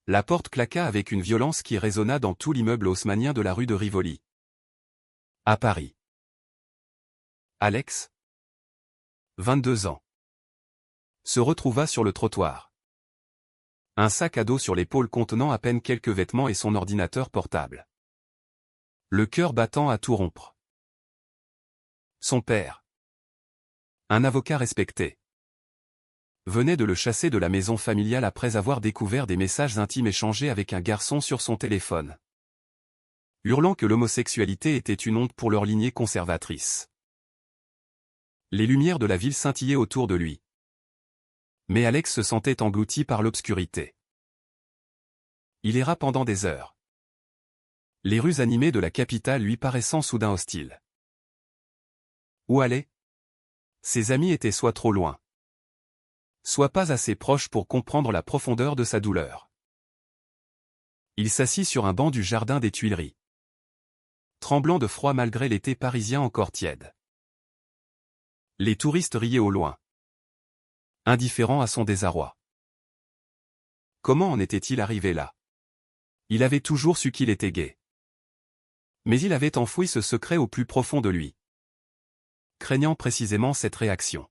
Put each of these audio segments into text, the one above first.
La porte claqua avec une violence qui résonna dans tout l'immeuble haussmannien de la rue de Rivoli. À Paris. Alex, 22 ans, se retrouva sur le trottoir. Un sac à dos sur l'épaule contenant à peine quelques vêtements et son ordinateur portable. Le cœur battant à tout rompre. Son père, un avocat respecté, venait de le chasser de la maison familiale après avoir découvert des messages intimes échangés avec un garçon sur son téléphone. Hurlant que l'homosexualité était une honte pour leur lignée conservatrice. Les lumières de la ville scintillaient autour de lui. Mais Alex se sentait englouti par l'obscurité. Il erra pendant des heures. Les rues animées de la capitale lui paraissant soudain hostiles. Où aller? Ses amis étaient soit trop loin, soit pas assez proches pour comprendre la profondeur de sa douleur. Il s'assit sur un banc du jardin des Tuileries, tremblant de froid malgré l'été parisien encore tiède. Les touristes riaient au loin, indifférents à son désarroi. Comment en était-il arrivé là? Il avait toujours su qu'il était gay. Mais il avait enfoui ce secret au plus profond de lui, craignant précisément cette réaction.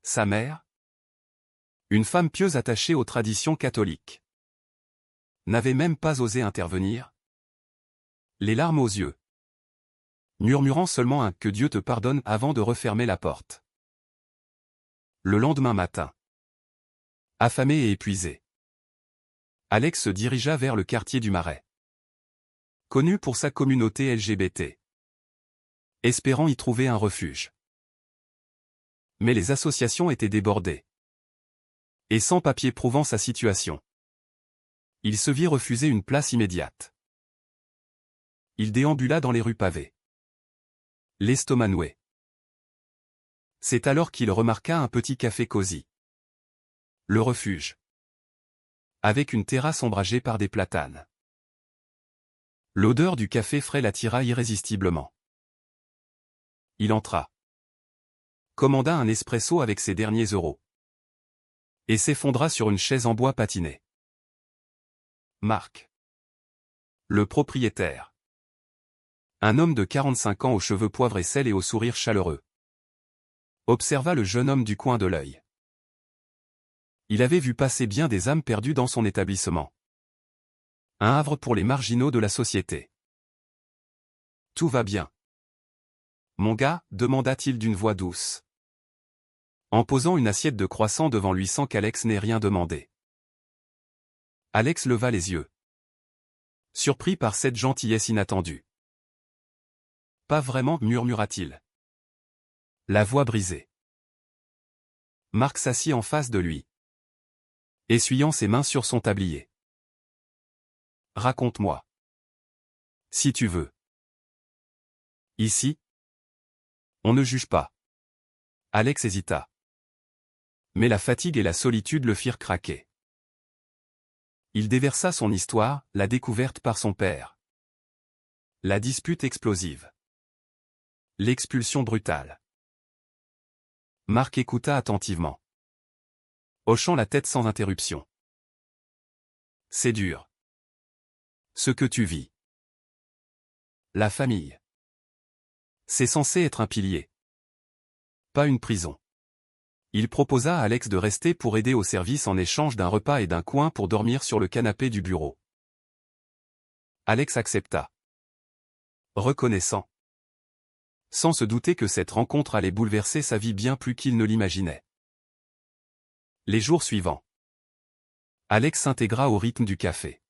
Sa mère, une femme pieuse attachée aux traditions catholiques, n'avait même pas osé intervenir, les larmes aux yeux, murmurant seulement un « que Dieu te pardonne » avant de refermer la porte. Le lendemain matin, affamé et épuisé, Alex se dirigea vers le quartier du Marais, connu pour sa communauté LGBT, espérant y trouver un refuge. Mais les associations étaient débordées, et sans papier prouvant sa situation. Il se vit refuser une place immédiate. Il déambula dans les rues pavées, l'estomac noué. C'est alors qu'il remarqua un petit café cosy. Le refuge, avec une terrasse ombragée par des platanes. L'odeur du café frais l'attira irrésistiblement. Il entra, commanda un espresso avec ses derniers euros, et s'effondra sur une chaise en bois patiné. Marc, le propriétaire, un homme de 45 ans aux cheveux poivre et sel et au sourire chaleureux, observa le jeune homme du coin de l'œil. Il avait vu passer bien des âmes perdues dans son établissement. Un havre pour les marginaux de la société. Tout va bien. Mon gars, demanda-t-il d'une voix douce, en posant une assiette de croissants devant lui sans qu'Alex n'ait rien demandé. Alex leva les yeux, surpris par cette gentillesse inattendue. Pas vraiment, murmura-t-il, la voix brisée. Marc s'assit en face de lui, essuyant ses mains sur son tablier. Raconte-moi. Si tu veux. Ici, on ne juge pas. Alex hésita. Mais la fatigue et la solitude le firent craquer. Il déversa son histoire, la découverte par son père. La dispute explosive. L'expulsion brutale. Marc écouta attentivement, hochant la tête sans interruption. C'est dur. Ce que tu vis. La famille. C'est censé être un pilier, pas une prison. Il proposa à Alex de rester pour aider au service en échange d'un repas et d'un coin pour dormir sur le canapé du bureau. Alex accepta, reconnaissant, sans se douter que cette rencontre allait bouleverser sa vie bien plus qu'il ne l'imaginait. Les jours suivants, Alex s'intégra au rythme du café.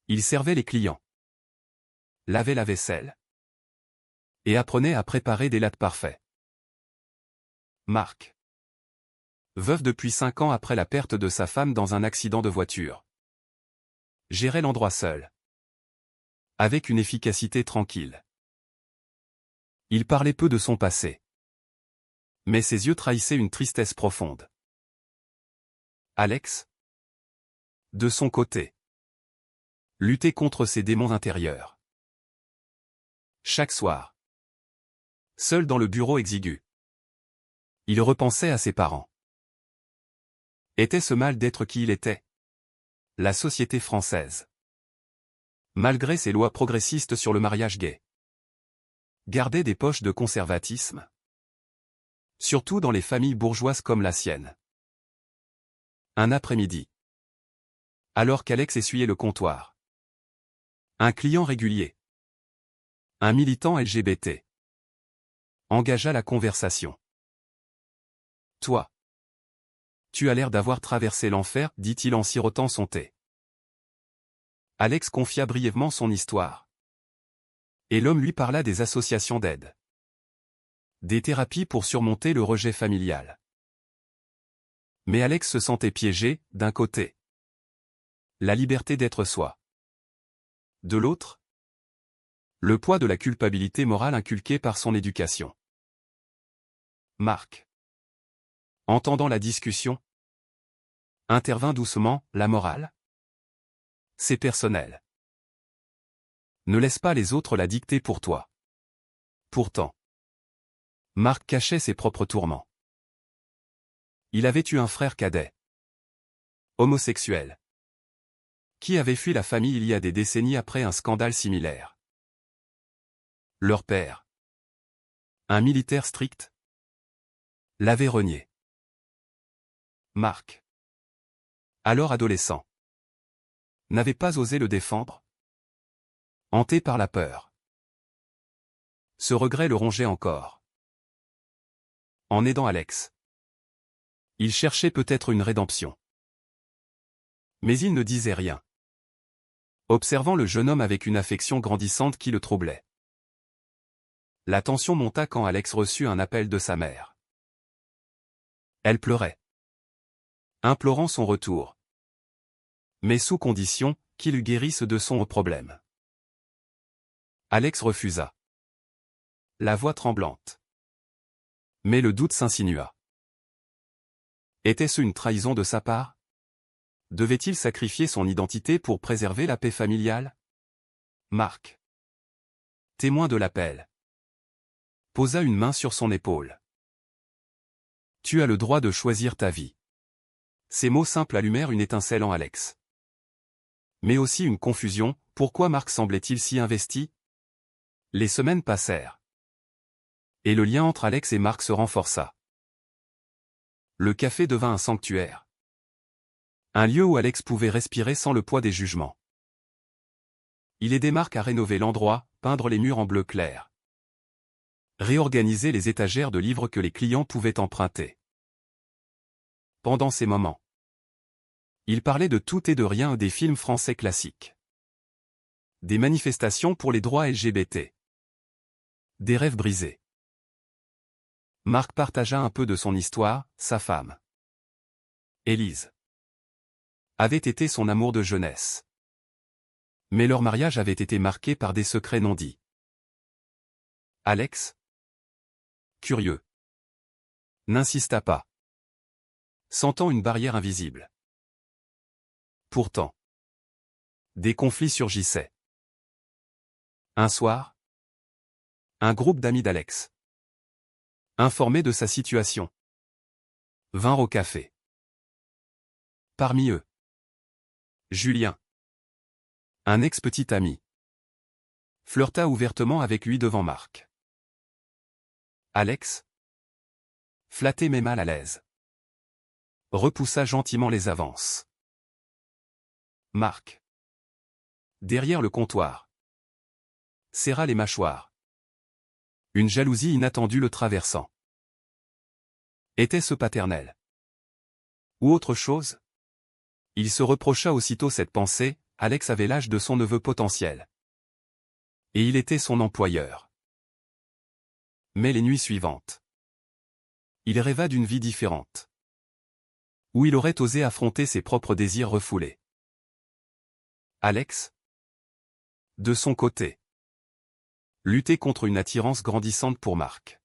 Il servait les clients, lavait la vaisselle et apprenait à préparer des lattes parfaits. Marc, veuf depuis 5 ans après la perte de sa femme dans un accident de voiture, gérait l'endroit seul, avec une efficacité tranquille. Il parlait peu de son passé, mais ses yeux trahissaient une tristesse profonde. Alex, de son côté, luttait contre ses démons intérieurs. Chaque soir, seul dans le bureau exigu, il repensait à ses parents. Était-ce mal d'être qui il était? La société française. Malgré ses lois progressistes sur le mariage gay. Gardait des poches de conservatisme. Surtout dans les familles bourgeoises comme la sienne. Un après-midi. Alors qu'Alex essuyait le comptoir. Un client régulier. Un militant LGBT. Engagea la conversation. Toi. Tu as l'air d'avoir traversé l'enfer, dit-il en sirotant son thé. Alex confia brièvement son histoire. Et l'homme lui parla des associations d'aide. Des thérapies pour surmonter le rejet familial. Mais Alex se sentait piégé, d'un côté. La liberté d'être soi. De l'autre, le poids de la culpabilité morale inculquée par son éducation. Marc. Entendant la discussion, intervint doucement, la morale. C'est personnel. Ne laisse pas les autres la dicter pour toi. Pourtant, Marc cachait ses propres tourments. Il avait eu un frère cadet. Homosexuel. Qui avait fui la famille il y a des décennies après un scandale similaire. Leur père. Un militaire strict. L'avait renié. Marc. Alors adolescent. N'avait pas osé le défendre. Hanté par la peur. Ce regret le rongeait encore. En aidant Alex. Il cherchait peut-être une rédemption. Mais il ne disait rien. Observant le jeune homme avec une affection grandissante qui le troublait. La tension monta quand Alex reçut un appel de sa mère. Elle pleurait. Implorant son retour. Mais sous condition qu'il guérisse de son problème. Alex refusa. La voix tremblante. Mais le doute s'insinua. Était-ce une trahison de sa part? Devait-il sacrifier son identité pour préserver la paix familiale? Marc. Témoin de l'appel. Posa une main sur son épaule. Tu as le droit de choisir ta vie. Ces mots simples allumèrent une étincelle en Alex. Mais aussi une confusion, pourquoi Marc semblait-il si investi? Les semaines passèrent. Et le lien entre Alex et Marc se renforça. Le café devint un sanctuaire. Un lieu où Alex pouvait respirer sans le poids des jugements. Il aidait Marc à rénover l'endroit, peindre les murs en bleu clair. Réorganiser les étagères de livres que les clients pouvaient emprunter. Pendant ces moments, il parlait de tout et de rien, des films français classiques. Des manifestations pour les droits LGBT. Des rêves brisés. Marc partagea un peu de son histoire, sa femme. Élise. Avait été son amour de jeunesse. Mais leur mariage avait été marqué par des secrets non dits. Alex, curieux, n'insista pas, sentant une barrière invisible. Pourtant, des conflits surgissaient. Un soir, un groupe d'amis d'Alex, informés de sa situation, vinrent au café. Parmi eux, Julien, un ex-petit ami, flirta ouvertement avec lui devant Marc. Alex, flatté mais mal à l'aise, repoussa gentiment les avances. Marc, derrière le comptoir, serra les mâchoires. Une jalousie inattendue le traversant. Était-ce paternel? Ou autre chose? Il se reprocha aussitôt cette pensée, Alex avait l'âge de son neveu potentiel. Et il était son employeur. Mais les nuits suivantes, il rêva d'une vie différente. Où il aurait osé affronter ses propres désirs refoulés. Alex, de son côté, luttait contre une attirance grandissante pour Marc.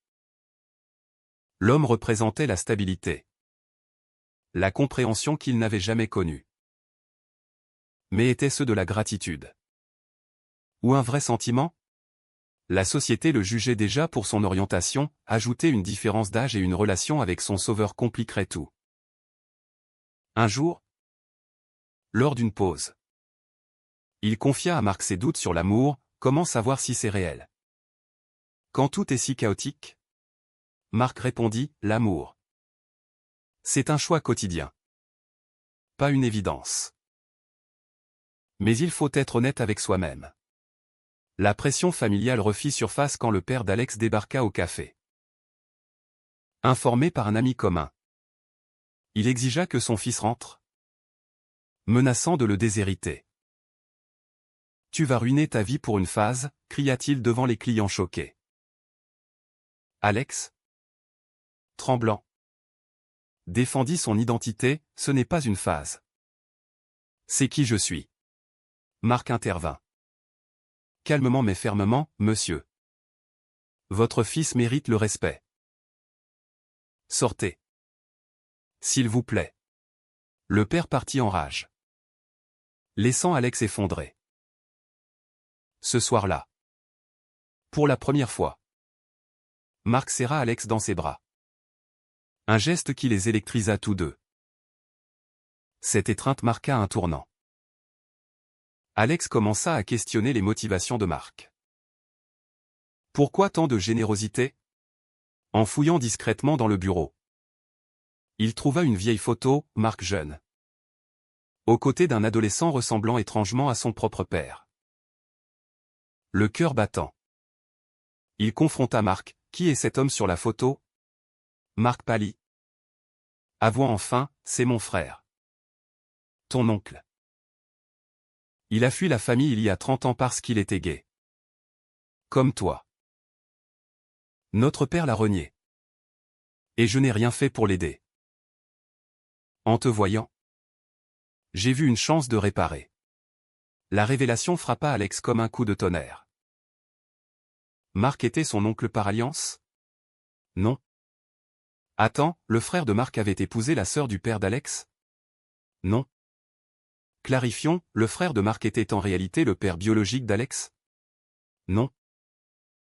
L'homme représentait la stabilité. La compréhension qu'il n'avait jamais connue. Mais était-ce de la gratitude? Ou un vrai sentiment? La société le jugeait déjà pour son orientation, ajouter une différence d'âge et une relation avec son sauveur compliquerait tout. Un jour, lors d'une pause, il confia à Marc ses doutes sur l'amour, comment savoir si c'est réel. Quand tout est si chaotique? Marc répondit, l'amour. C'est un choix quotidien. Pas une évidence. Mais il faut être honnête avec soi-même. La pression familiale refit surface quand le père d'Alex débarqua au café. Informé par un ami commun, il exigea que son fils rentre, menaçant de le déshériter. « Tu vas ruiner ta vie pour une phase », cria-t-il devant les clients choqués. Alex, tremblant, défendit son identité, « Ce n'est pas une phase. C'est qui je suis. » Marc intervint. Calmement mais fermement, « Monsieur. Votre fils mérite le respect. Sortez. S'il vous plaît. » Le père partit en rage, laissant Alex effondré. Ce soir-là, pour la première fois, Marc serra Alex dans ses bras. Un geste qui les électrisa tous deux. Cette étreinte marqua un tournant. Alex commença à questionner les motivations de Marc. Pourquoi tant de générosité? En fouillant discrètement dans le bureau, il trouva une vieille photo, Marc jeune, aux côtés d'un adolescent ressemblant étrangement à son propre père. Le cœur battant, il confronta Marc. Qui est cet homme sur la photo? Marc pâlit, avouant enfin, c'est mon frère. Ton oncle. Il a fui la famille il y a 30 ans parce qu'il était gay. Comme toi. Notre père l'a renié. Et je n'ai rien fait pour l'aider. En te voyant, j'ai vu une chance de réparer. La révélation frappa Alex comme un coup de tonnerre. Marc était son oncle par alliance? Non. Attends, le frère de Marc avait épousé la sœur du père d'Alex? Non. Clarifions, le frère de Marc était en réalité le père biologique d'Alex? Non.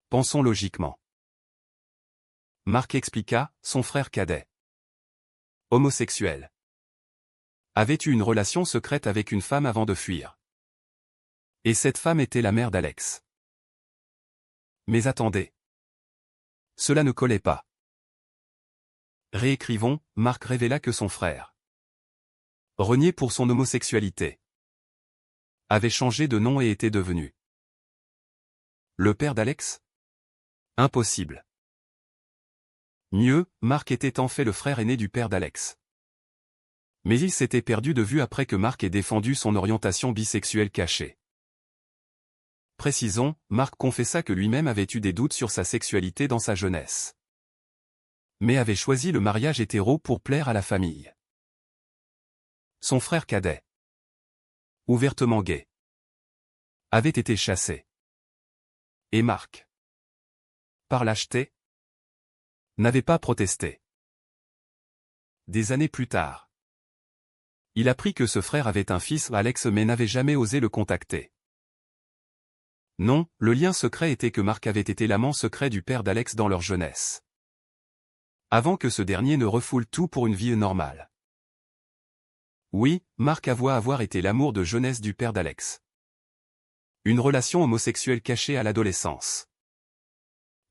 Pensons logiquement. Marc expliqua, son frère cadet, homosexuel, avait eu une relation secrète avec une femme avant de fuir. Et cette femme était la mère d'Alex. Mais attendez. Cela ne collait pas. Réécrivons, Marc révéla que son frère, renié pour son homosexualité, avait changé de nom et était devenu le père d'Alex? Impossible. Mieux, Marc était en fait le frère aîné du père d'Alex. Mais il s'était perdu de vue après que Marc ait défendu son orientation bisexuelle cachée. Précisons, Marc confessa que lui-même avait eu des doutes sur sa sexualité dans sa jeunesse, mais avait choisi le mariage hétéro pour plaire à la famille. Son frère cadet, ouvertement gay, avait été chassé. Et Marc, par lâcheté, n'avait pas protesté. Des années plus tard, il apprit que ce frère avait un fils, Alex, mais n'avait jamais osé le contacter. Non, le lien secret était que Marc avait été l'amant secret du père d'Alex dans leur jeunesse, avant que ce dernier ne refoule tout pour une vie normale. Oui, Marc avoua avoir été l'amour de jeunesse du père d'Alex. Une relation homosexuelle cachée à l'adolescence,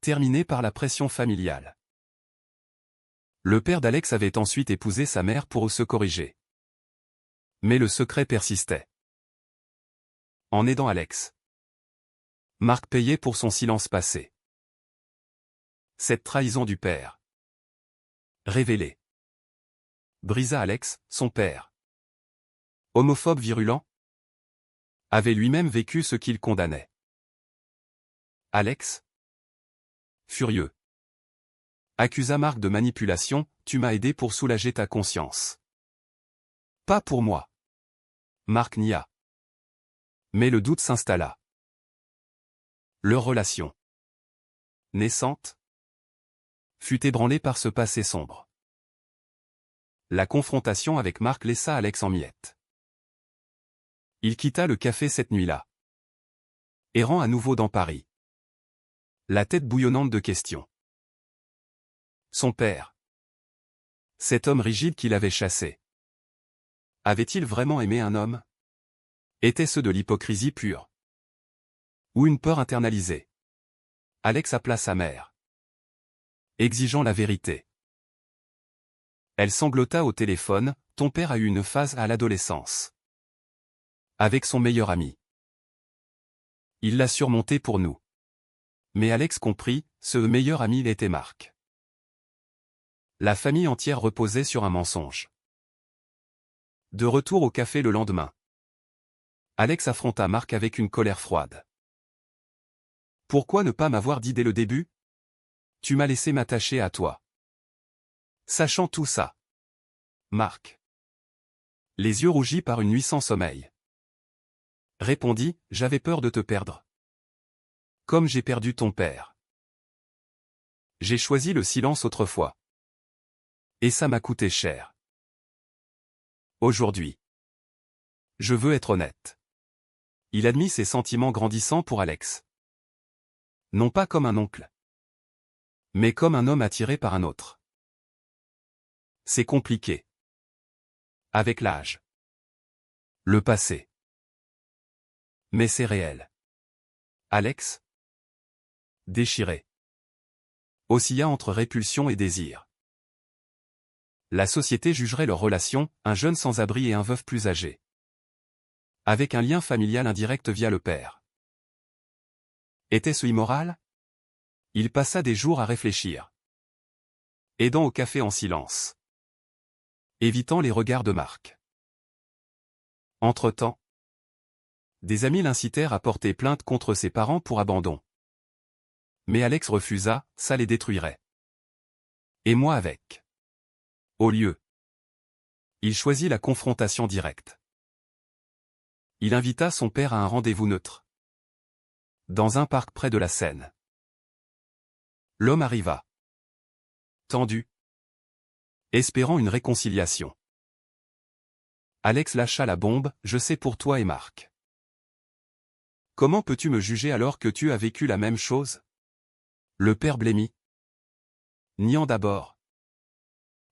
terminée par la pression familiale. Le père d'Alex avait ensuite épousé sa mère pour se corriger. Mais le secret persistait. En aidant Alex, Marc payait pour son silence passé. Cette trahison du père, révélée, brisa Alex, son père, homophobe virulent, avait lui-même vécu ce qu'il condamnait. Alex, furieux, accusa Marc de manipulation, « Tu m'as aidé pour soulager ta conscience. » Pas pour moi. Marc nia. Mais le doute s'installa. Leur relation, naissante, fut ébranlée par ce passé sombre. La confrontation avec Marc laissa Alex en miettes. Il quitta le café cette nuit-là, errant à nouveau dans Paris, la tête bouillonnante de questions. Son père, cet homme rigide qu'il avait chassé, Avait-il vraiment aimé un homme? Était-ce de l'hypocrisie pure? Ou une peur internalisée? Alex appela sa mère, exigeant la vérité. Elle sanglota au téléphone, ton père a eu une phase à l'adolescence. Avec son meilleur ami. Il l'a surmonté pour nous. Mais Alex comprit, ce meilleur ami était Marc. La famille entière reposait sur un mensonge. De retour au café le lendemain. Alex affronta Marc avec une colère froide. Pourquoi ne pas m'avoir dit dès le début? Tu m'as laissé m'attacher à toi. Sachant tout ça. Marc. Les yeux rougis par une nuit sans sommeil. Répondit, j'avais peur de te perdre. Comme j'ai perdu ton père. J'ai choisi le silence autrefois. Et ça m'a coûté cher. Aujourd'hui. Je veux être honnête. Il admit ses sentiments grandissants pour Alex. Non pas comme un oncle. Mais comme un homme attiré par un autre. C'est compliqué. Avec l'âge. Le passé. Mais c'est réel. Alex. Déchiré. Oscilla entre répulsion et désir. La société jugerait leur relation, un jeune sans-abri et un veuf plus âgé. Avec un lien familial indirect via le père. Était-ce immoral? Il passa des jours à réfléchir. Aidant au café en silence. Évitant les regards de Marc. Entre-temps, des amis l'incitèrent à porter plainte contre ses parents pour abandon. Mais Alex refusa, ça les détruirait. Et moi avec. Au lieu. Il choisit la confrontation directe. Il invita son père à un rendez-vous neutre. Dans un parc près de la Seine. L'homme arriva. Tendu. Espérant une réconciliation. Alex lâcha la bombe, je sais pour toi et Marc. Comment peux-tu me juger alors que tu as vécu la même chose? Le père blêmit. Niant d'abord.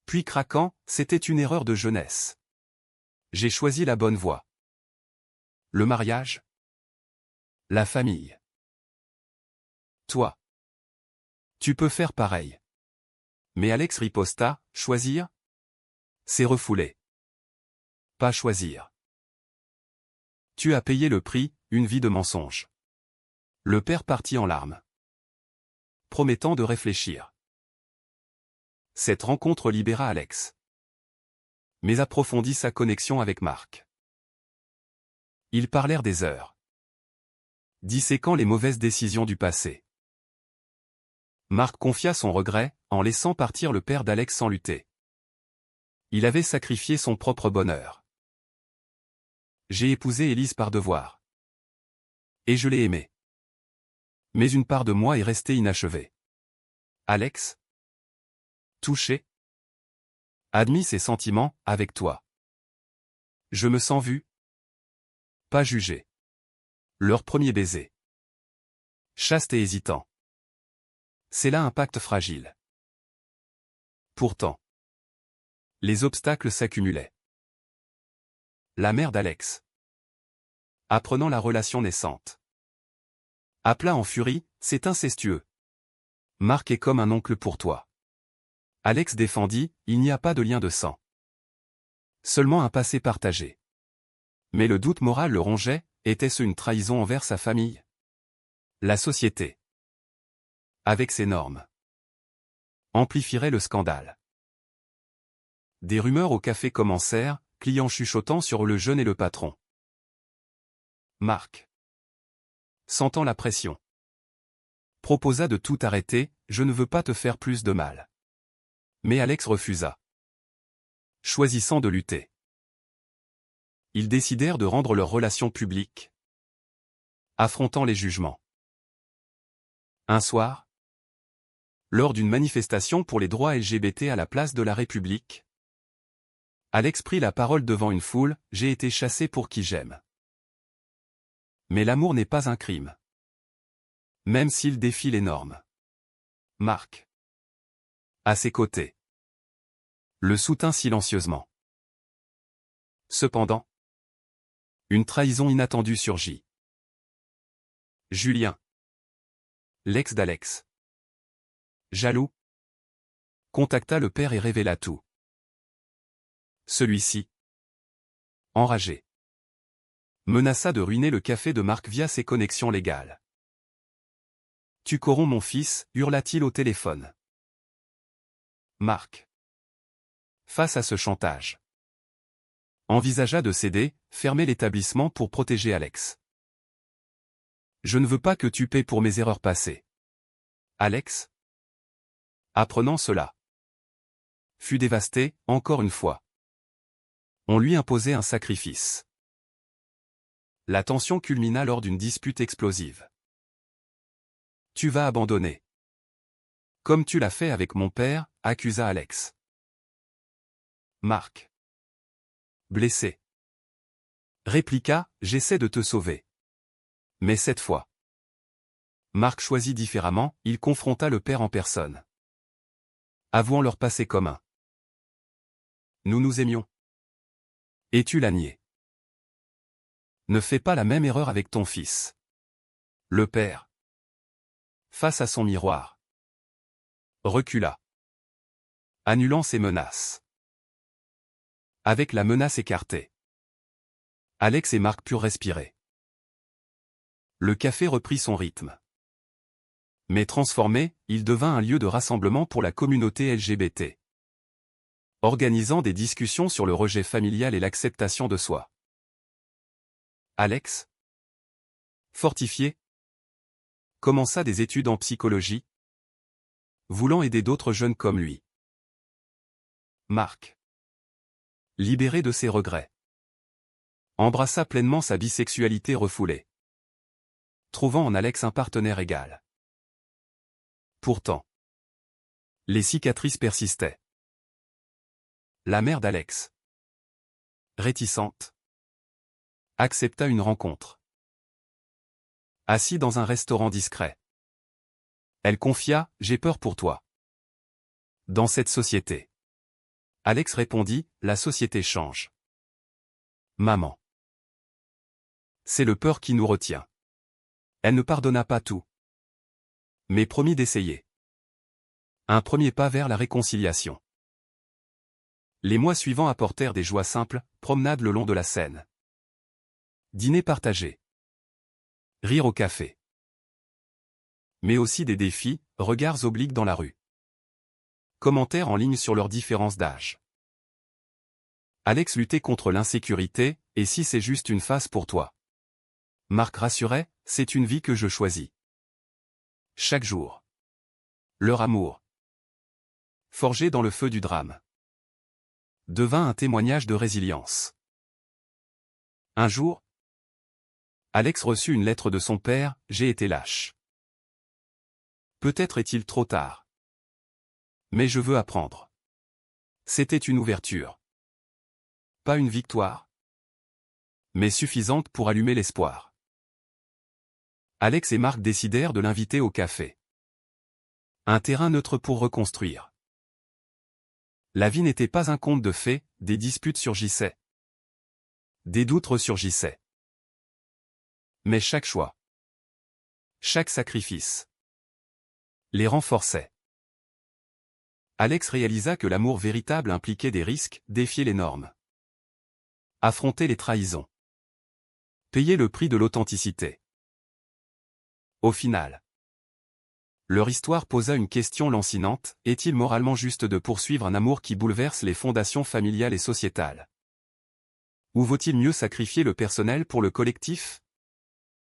Puis craquant, c'était une erreur de jeunesse. J'ai choisi la bonne voie. Le mariage? La famille. Toi. Tu peux faire pareil. Mais Alex riposta, choisir? C'est refouler. Pas choisir. Tu as payé le prix, une vie de mensonge. Le père partit en larmes. Promettant de réfléchir. Cette rencontre libéra Alex. Mais approfondit sa connexion avec Marc. Ils parlèrent des heures. Disséquant les mauvaises décisions du passé. Marc confia son regret, en laissant partir le père d'Alex sans lutter. Il avait sacrifié son propre bonheur. J'ai épousé Élise par devoir. Et je l'ai aimée. Mais une part de moi est restée inachevée. Alex? Touché? Admis ses sentiments, avec toi. Je me sens vu. Pas jugé. Leur premier baiser. Chaste et hésitant. C'est là un pacte fragile. Pourtant. Les obstacles s'accumulaient. La mère d'Alex. Apprenant la relation naissante. Appela en furie, c'est incestueux. Marc est comme un oncle pour toi. Alex défendit, il n'y a pas de lien de sang. Seulement un passé partagé. Mais le doute moral le rongeait, était-ce une trahison envers sa famille? La société. Avec ses normes. Amplifierait le scandale. Des rumeurs au café commencèrent, clients chuchotant sur le jeune et le patron. Marc. Sentant la pression. Proposa de tout arrêter, je ne veux pas te faire plus de mal. Mais Alex refusa. Choisissant de lutter. Ils décidèrent de rendre leur relation publique. Affrontant les jugements. Un soir, lors d'une manifestation pour les droits LGBT à la place de la République, Alex prit la parole devant une foule, j'ai été chassé pour qui j'aime. Mais l'amour n'est pas un crime. Même s'il défie les normes. Marc. À ses côtés. Le soutint silencieusement. Cependant, une trahison inattendue surgit. Julien, l'ex d'Alex, jaloux, contacta le père et révéla tout. Celui-ci, enragé, menaça de ruiner le café de Marc via ses connexions légales. « Tu corromps mon fils » hurla-t-il au téléphone. Marc, face à ce chantage, envisagea de céder, fermer l'établissement pour protéger Alex. « Je ne veux pas que tu paies pour mes erreurs passées. » Alex, apprenant cela, fut dévasté, encore une fois. On lui imposait un sacrifice. La tension culmina lors d'une dispute explosive. « Tu vas abandonner. Comme tu l'as fait avec mon père » accusa Alex. Marc, blessé, répliqua « J'essaie de te sauver. » Mais cette fois, Marc choisit différemment, il confronta le père en personne. Avouant leur passé commun. « Nous nous aimions. Et tu l'as nié. Ne fais pas la même erreur avec ton fils. » Le père, face à son miroir, recula, annulant ses menaces. Avec la menace écartée, Alex et Marc purent respirer. Le café reprit son rythme. Mais transformé, il devint un lieu de rassemblement pour la communauté LGBT. Organisant des discussions sur le rejet familial et l'acceptation de soi. Alex, fortifié, commença des études en psychologie, voulant aider d'autres jeunes comme lui. Marc, libéré de ses regrets, embrassa pleinement sa bisexualité refoulée, trouvant en Alex un partenaire égal. Pourtant, les cicatrices persistaient. La mère d'Alex, réticente, accepta une rencontre. Assis dans un restaurant discret, elle confia « J'ai peur pour toi. » Dans cette société. Alex répondit « La société change. » Maman. C'est le peur qui nous retient. Elle ne pardonna pas tout, mais promit d'essayer. Un premier pas vers la réconciliation. Les mois suivants apportèrent des joies simples, promenades le long de la Seine. Dîner partagé. Rire au café. Mais aussi des défis, regards obliques dans la rue. Commentaires en ligne sur leurs différences d'âge. Alex luttait contre l'insécurité, et si c'est juste une phase pour toi. Marc rassurait, c'est une vie que je choisis. Chaque jour. Leur amour, forgé dans le feu du drame, devint un témoignage de résilience. Un jour, Alex reçut une lettre de son père, « J'ai été lâche. Peut-être est-il trop tard. Mais je veux apprendre. » C'était une ouverture. Pas une victoire, mais suffisante pour allumer l'espoir. Alex et Marc décidèrent de l'inviter au café. Un terrain neutre pour reconstruire. La vie n'était pas un conte de fées, des disputes surgissaient. Des doutes ressurgissaient. Mais chaque choix, chaque sacrifice, les renforçait. Alex réalisa que l'amour véritable impliquait des risques, défier les normes. Affronter les trahisons. Payer le prix de l'authenticité. Au final, leur histoire posa une question lancinante, est-il moralement juste de poursuivre un amour qui bouleverse les fondations familiales et sociétales? Ou vaut-il mieux sacrifier le personnel pour le collectif?